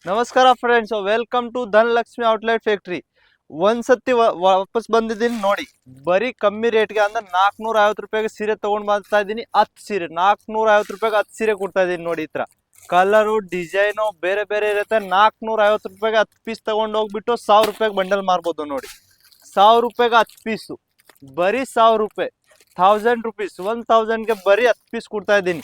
ನಮಸ್ಕಾರ friends, welcome to Dhanalakshmi outlet factory. ಒಂದ್ಸತಿ ವಾಪಸ್ ಬಂದಿದ್ದೀನಿ ನೋಡಿ. ಬರೀ ಕಮ್ಮಿ ರೇಟ್ಗೆ ಅಂದ್ರೆ 450 ರೂಪಾಯಿಗೆ ಸೀರೆ ತಗೊಂಡ್ ಬರ್ತಾ ಇದ್ದೀನಿ. 10 ಸೀರೆ 450 ರೂಪಾಯಿಗೆ 10 ಸೀರೆ ಕೊಡ್ತಾ ಇದ್ದೀನಿ ನೋಡಿ. ಈ ತರ ಕಲರು ಡಿಸೈನು ಬೇರೆ ಬೇರೆ ಇರುತ್ತೆ. 450 ರೂಪಾಯಿಗೆ 10 ಪೀಸ್ ತಗೊಂಡು ಹೋಗ್ಬಿಟ್ಟು 1000 ರೂಪಾಯಿಗೆ ಬಂಡಲ್ ಮಾರ್ಬೋದು ನೋಡಿ. 1000 ರೂಪಾಯಿಗೆ 10 ಪೀಸು, ಬರೀ 1000 ರೂಪಾಯಿ. 1000 ರೂಪೀಸ್ 1000ಗೆ ಬರೀ 10 ಪೀಸ್ ಕೊಡ್ತಾ ಇದ್ದೀನಿ.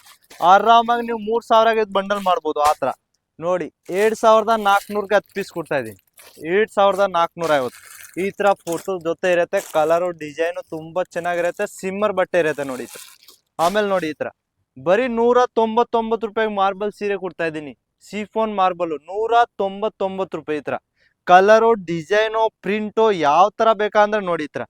ಆರಾಮಾಗಿ ನೀವು 3000ಗೆ ಬಂಡಲ್ ಮಾಡ್ಬೋದು. ಆ ತರ ನೋಡಿ, 7400ಗೆ 10 ಪೀಸ್ ಕೊಡ್ತಾ ಇದ್ದೀನಿ. 7450. ಈ ತರ ಫೋಟೋ ಜೊತೆ ಇರುತ್ತೆ. ಕಲರು ಡಿಸೈನು ತುಂಬಾ ಚೆನ್ನಾಗಿರುತ್ತೆ. ಸಿಮ್ಮರ್ ಬಟ್ಟೆ ಇರುತ್ತೆ ನೋಡಿ. ಆಮೇಲೆ ನೋಡಿ, ಈ ತರ ಬರೀ 199 ರೂಪಾಯಿಗೆ ಮಾರ್ಬಲ್ ಸೀರೆ ಕೊಡ್ತಾ ಇದ್ದೀನಿ. ಸಿಫೋನ್ ಮಾರ್ಬಲ್ 199 ರೂಪಾಯಿ. ಈ ತರ ಕಲರು ಡಿಸೈನು ಪ್ರಿಂಟು ಯಾವ ತರ ಬೇಕಂದ್ರೆ ನೋಡಿ. ಈ ತರ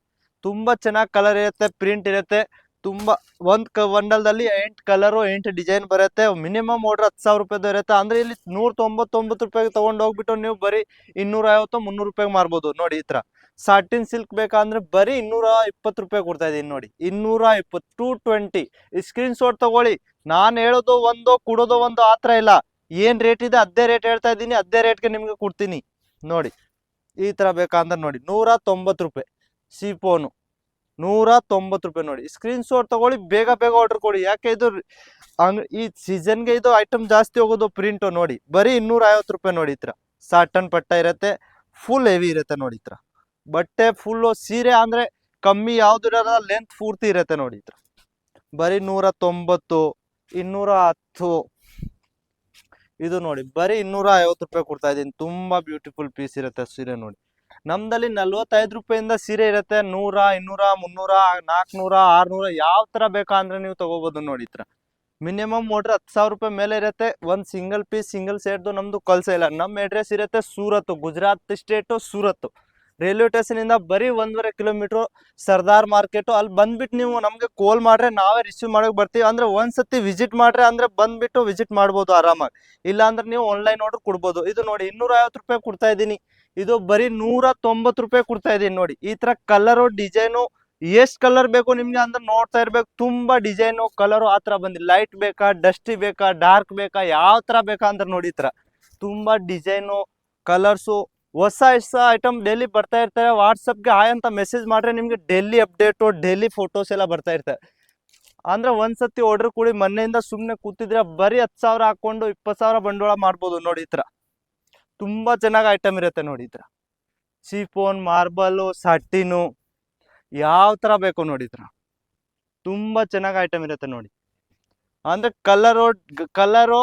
ತುಂಬಾ ಚೆನ್ನಾಗಿ ಕಲರ್ ಇರುತ್ತೆ, ಪ್ರಿಂಟ್ ಇರುತ್ತೆ. ತುಂಬಾ ಒಂದ್ ಬಂಡಲ್ದಲ್ಲಿ 8 ಕಲರು 8 ಡಿಸೈನ್ ಬರುತ್ತೆ. ಮಿನಿಮಮ್ ಆರ್ಡರ್ 10,000 ರೂಪಾಯಿದು ಇರುತ್ತೆ. ಅಂದ್ರೆ ಇಲ್ಲಿ 199 ರೂಪಾಯಿಗೆ ತಗೊಂಡು ಹೋಗ್ಬಿಟ್ಟು ನೀವು ಬರೀ 250-300 ರೂಪಾಯಿಗೆ ಮಾರ್ಬೋದು ನೋಡಿ. ಈ ತರ ಸಾಟಿನ್ ಸಿಲ್ಕ್ ಬೇಕಂದ್ರೆ ಬರೀ 220 ರೂಪಾಯಿ ಕೊಡ್ತಾ ಇದೀನಿ ನೋಡಿ. 220 220. ಈ ಸ್ಕ್ರೀನ್ ಶಾಟ್ ತಗೊಳ್ಳಿ. ನಾನು ಹೇಳೋದು ಒಂದು ಕೊಡೋದು ಒಂದು, ಆತರ ಇಲ್ಲ. ಏನ್ ರೇಟ್ ಇದೆ ಅದೇ ರೇಟ್ ಹೇಳ್ತಾ ಇದ್ದೀನಿ, ಅದೇ ರೇಟ್ಗೆ ನಿಮ್ಗೆ ಕೊಡ್ತೀನಿ ನೋಡಿ. ಈ ತರ ಬೇಕಂದ್ರೆ ನೋಡಿ 190 ರೂಪಾಯಿ. ಸಿಫೋನು 190 ರೂಪಾಯಿ ನೋಡಿ. ಸ್ಕ್ರೀನ್ ಶಾಟ್ ತಗೊಳ್ಳಿ, ಬೇಗ ಬೇಗ ಆರ್ಡರ್ ಕೊಡಿ. ಯಾಕೆ ಇದು ಈ ಸೀಸನ್ಗೆ ಇದು ಐಟಮ್ ಜಾಸ್ತಿ ಹೋಗೋದು ಪ್ರಿಂಟು ನೋಡಿ. ಬರೀ 250 ರೂಪಾಯಿ ನೋಡಿ. ಈ ತರ ಸಾಟನ್ ಪಟ್ಟ ಇರುತ್ತೆ, ಫುಲ್ ಹೆವಿ ಇರುತ್ತೆ ನೋಡಿ. ಈ ತರ ಬಟ್ಟೆ ಫುಲ್ಲು ಸೀರೆ ಅಂದ್ರೆ ಕಮ್ಮಿ ಯಾವ್ದು ಇರೋಲ್ಲ, ಲೆಂತ್ ಪೂರ್ತಿ ಇರುತ್ತೆ ನೋಡಿ. ಈ ತರ ಬರೀ 190 210. ಇದು ನೋಡಿ ಬರೀ 250 ರೂಪಾಯಿ ಕೊಡ್ತಾ ಇದ್ದೀನಿ. ತುಂಬಾ ಬ್ಯೂಟಿಫುಲ್ ಪೀಸ್ ಇರುತ್ತೆ ಸೀರೆ ನೋಡಿ. ನಮ್ದಲ್ಲಿ 45 ರೂಪಾಯಿಂದ ಸೀರೆ ಇರುತ್ತೆ. 100 200 300 400 600 ಯಾವ ತರ ಬೇಕಾ ಅಂದ್ರೆ ನೀವು ತಗೋಬಹುದು ನೋಡಿ. ಈ ತರ ಮಿನಿಮಮ್ ಆರ್ಡರ್ 10,000 ರೂಪಾಯಿ ಮೇಲೆ ಇರುತ್ತೆ. ಒಂದ್ ಸಿಂಗಲ್ ಪೀಸ್ ಸಿಂಗಲ್ ಸೆಟ್ ನಮ್ದು ಕಳ್ಸ ಇಲ್ಲ. ನಮ್ಮ ಅಡ್ರೆಸ್ ಇರುತ್ತೆ Surat, Gujarat state Surat. Railway station ಇಂದ ಬರೀ 1.5 ಕಿಲೋಮೀಟರ್ ಸರ್ದಾರ್ ಮಾರ್ಕೆಟ್. ಅಲ್ಲಿ ಬಂದ್ಬಿಟ್ಟು ನೀವು ನಮ್ಗೆ ಕಾಲ್ ಮಾಡ್ರೆ ನಾವೇ ರಿಸೀವ್ ಮಾಡಕ್ ಬರ್ತೀವಿ. ಅಂದ್ರೆ ಒಂದ್ಸತಿ ವಿಸಿಟ್ ಮಾಡ್ರೆ ಅಂದ್ರೆ ಬಂದ್ಬಿಟ್ಟು ವಿಸಿಟ್ ಮಾಡ್ಬೋದು ಆರಾಮಾಗಿ. ಇಲ್ಲ ಅಂದ್ರೆ ನೀವು ಆನ್ಲೈನ್ ಆರ್ಡರ್ ಕೊಡ್ಬೋದು. ಇದು ನೋಡಿ 250 ರೂಪಾಯಿ ಕೊಡ್ತಾ ಇದ್ದೀನಿ. ಇದು ಬರೀ 190 ರೂಪಾಯಿ ಕೊಡ್ತಾ ಇದೀನಿ ನೋಡಿ. ಈ ತರ ಕಲರು ಡಿಸೈನು ಎಷ್ಟ್ ಕಲರ್ ಬೇಕು ನಿಮ್ಗೆ ಅಂದ್ರೆ ನೋಡ್ತಾ ಇರ್ಬೇಕು. ತುಂಬಾ ಡಿಸೈನು ಕಲರು ಆ ತರ ಬಂದಿಲ್ಲ. ಲೈಟ್ ಬೇಕಾ, ಡಸ್ಟಿ ಬೇಕಾ, ಡಾರ್ಕ್ ಬೇಕಾ, ಯಾವ ತರ ಬೇಕಾ ಅಂದ್ರೆ ನೋಡಿ. ಈ ತರ ತುಂಬಾ ಡಿಸೈನು ಕಲರ್ಸು ಹೊಸ ಐಟಮ್ ಡೈಲಿ ಬರ್ತಾ ಇರ್ತಾರೆ. ವಾಟ್ಸಪ್ಗೆ ಹಾಯ್ ಅಂತ ಮೆಸೇಜ್ ಮಾಡ್ರೆ ನಿಮ್ಗೆ ಡೈಲಿ ಅಪ್ಡೇಟು, ಡೈಲಿ ಫೋಟೋಸ್ ಎಲ್ಲ ಬರ್ತಾ ಇರ್ತಾರೆ. ಅಂದ್ರೆ ಒಂದ್ಸತಿ ಆರ್ಡರ್ ಕೊಡಿ. ಮೊನ್ನೆಯಿಂದ ಸುಮ್ಮನೆ ಕೂತಿದ್ರೆ ಬರೀ 10,000 ಹಾಕೊಂಡು 20,000 ಬಂಡವಾಳ ಮಾಡ್ಬೋದು ನೋಡಿ. ಈ ತರ ತುಂಬಾ ಚೆನ್ನಾಗಿ ಐಟಮ್ ಇರುತ್ತೆ ನೋಡಿ. ಈ ತರ ಸಿಫೋನ್ ಮಾರ್ಬಲು ಸಾಟಿನು ಯಾವ ತರ ಬೇಕು ನೋಡಿ. ಈ ತರ ತುಂಬಾ ಚೆನ್ನಾಗಿ ಐಟಮ್ ಇರುತ್ತೆ ನೋಡಿ. ಅಂದ್ರೆ ಕಲರು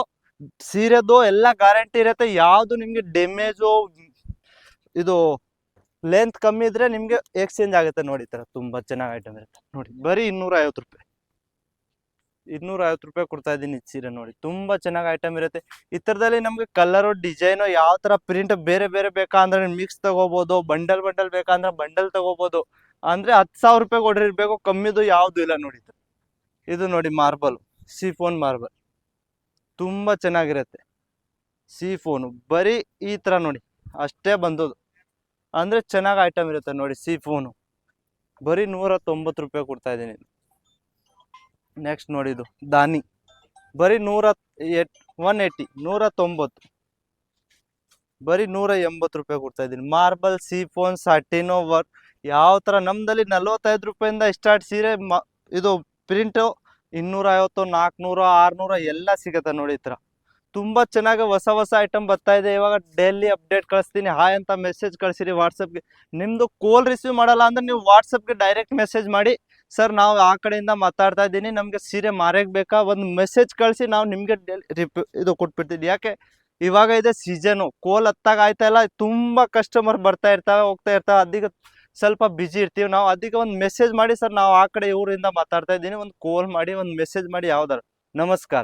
ಸೀರೆದು ಎಲ್ಲ ಗ್ಯಾರಂಟಿ ಇರುತ್ತೆ. ಯಾವ್ದು ನಿಮ್ಗೆ ಡ್ಯಾಮೇಜು ಇದು ಲೆಂತ್ ಕಮ್ಮಿ ಇದ್ರೆ ನಿಮ್ಗೆ ಎಕ್ಸ್ಚೇಂಜ್ ಆಗುತ್ತೆ ನೋಡಿ. ಈ ತರ ತುಂಬಾ ಚೆನ್ನಾಗಿ ಐಟಮ್ ಇರುತ್ತೆ ನೋಡಿ. ಬರೀ 250 ರೂಪಾಯಿ. 250 ರೂಪಾಯಿ ಕೊಡ್ತಾ ಇದ್ದೀನಿ ಸೀರೆ ನೋಡಿ. ತುಂಬಾ ಚೆನ್ನಾಗಿ ಐಟಮ್ ಇರುತ್ತೆ. ಈ ತರದಲ್ಲಿ ನಮ್ಗೆ ಕಲರು ಡಿಸೈನು ಯಾವ ತರ ಪ್ರಿಂಟ್ ಬೇರೆ ಬೇರೆ ಬೇಕಾ ಅಂದ್ರೆ ಮಿಕ್ಸ್ ತಗೋಬಹುದು. ಬಂಡಲ್ ಬೇಕಂದ್ರೆ ಬಂಡಲ್ ತಗೋಬಹುದು. ಅಂದ್ರೆ 10,000 ರೂಪಾಯಿ ಕೊಡಿರ್ಬೇಕು, ಕಮ್ಮಿದು ಯಾವ್ದು ಇಲ್ಲ ನೋಡಿ. ಇದು ನೋಡಿ ಮಾರ್ಬಲ್, ಸಿಫೋನ್ ಮಾರ್ಬಲ್ ತುಂಬಾ ಚೆನ್ನಾಗಿರುತ್ತೆ. ಸಿಫೋನು ಬರೀ ಈ ತರ ನೋಡಿ ಅಷ್ಟೇ ಬಂದದ್ದು. ಅಂದ್ರೆ ಚೆನ್ನಾಗಿ ಐಟಮ್ ಇರುತ್ತೆ ನೋಡಿ. ಸಿಫೋನು ಬರೀ 190 ರೂಪಾಯಿ ಕೊಡ್ತಾ ಇದ್ದೀನಿ. ನೆಕ್ಸ್ಟ್ ನೋಡಿ, ಇದು ದಾನಿ ಬರೀ 180 190 ಬರೀ 180 ರೂಪಾಯಿ ಕೊಡ್ತಾ ಇದ್ದೀನಿ. ಮಾರ್ಬಲ್ ಸಿಫೋನ್ ಸಾಟಿನೋ ವರ್ಕ್ ಯಾವ ತರ ನಮ್ದಲ್ಲಿ 45 ರೂಪಾಯಿಂದ ಸ್ಟಾರ್ಟ್ ಸೀರೆ. ಇದು ಪ್ರಿಂಟು 250 400 600 ಎಲ್ಲ ಸಿಗುತ್ತೆ ನೋಡಿ. ಈ ತರ ತುಂಬಾ ಚೆನ್ನಾಗಿ ಹೊಸ ಐಟಮ್ ಬರ್ತಾ ಇದೆ. ಇವಾಗ ಡೈಲಿ ಅಪ್ಡೇಟ್ ಕಳಿಸ್ತೀನಿ. ಹಾಯ್ ಅಂತ ಮೆಸೇಜ್ ಕಳಿಸಿರಿ ವಾಟ್ಸಪ್ಗೆ. ನಿಮ್ದು ಕಾಲ್ ರಿಸೀವ್ ಮಾಡಲ್ಲ ಅಂದ್ರೆ ನೀವು ವಾಟ್ಸಪ್ಗೆ ಡೈರೆಕ್ಟ್ ಮೆಸೇಜ್ ಮಾಡಿ, ಸರ್ ನಾವು ಆ ಕಡೆಯಿಂದ ಮಾತಾಡ್ತಾ ಇದ್ದೀನಿ, ನಮ್ಗೆ ಸೀರೆ ಮಾರಕ್ ಬೇಕಾ, ಒಂದು ಮೆಸೇಜ್ ಕಳಿಸಿ ನಾವು ನಿಮ್ಗೆ ಇದು ಕೊಟ್ಬಿಡ್ತೀವಿ. ಯಾಕೆ ಇವಾಗ ಇದೆ ಸೀಸನು, ಕೋಲ್ ಹತ್ತಾಗ ಆಯ್ತಾ ಇಲ್ಲ. ತುಂಬಾ ಕಸ್ಟಮರ್ ಬರ್ತಾ ಇರ್ತಾವೆ ಹೋಗ್ತಾ ಇರ್ತಾವೆ. ಅದಕ್ಕೆ ಸ್ವಲ್ಪ ಬಿಜಿ ಇರ್ತೀವಿ ನಾವು. ಅದಕ್ಕೆ ಒಂದು ಮೆಸೇಜ್ ಮಾಡಿ, ಸರ್ ನಾವು ಆ ಕಡೆ ಊರಿಂದ ಮಾತಾಡ್ತಾ ಇದ್ದೀನಿ, ಒಂದು ಕಾಲ್ ಮಾಡಿ ಒಂದು ಮೆಸೇಜ್ ಮಾಡಿ ಯಾವ್ದಾರು. ನಮಸ್ಕಾರ.